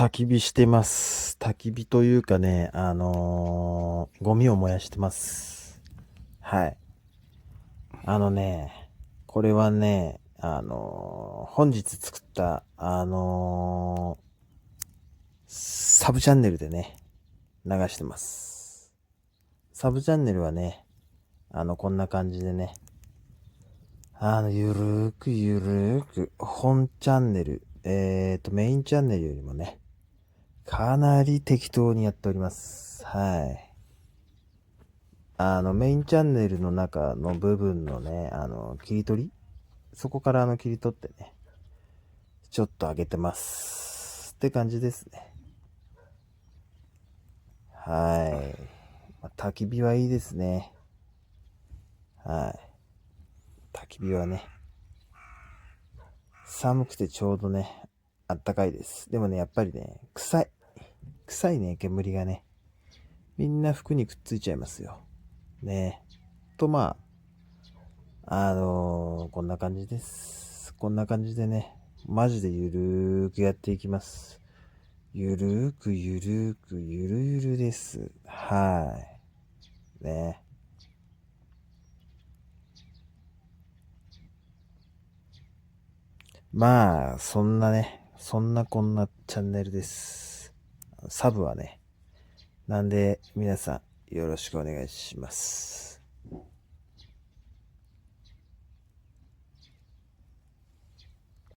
焚き火してます。焚き火というかね、ゴミを燃やしてます。はい。これはね、本日作った、サブチャンネルでね、流してます。サブチャンネルはね、こんな感じでね、ゆるーくゆるーく、本チャンネル、メインチャンネルよりもね、かなり適当にやっております。はい。メインチャンネルの中の部分のね、切り取りそこから切り取ってね、ちょっと上げてます。って感じですね。はい。焚き火はいいですね。はい。焚き火はね、寒くてちょうどね、あったかいです。でもね、やっぱりね、臭い。臭いね、煙がね。みんな服にくっついちゃいますよ。ね。こんな感じです。こんな感じでね、マジでゆるーくやっていきます。ゆるーくゆるーくゆるゆるです。はい。ね。まあ、そんなこんなチャンネルです。サブはね、なんで皆さんよろしくお願いします。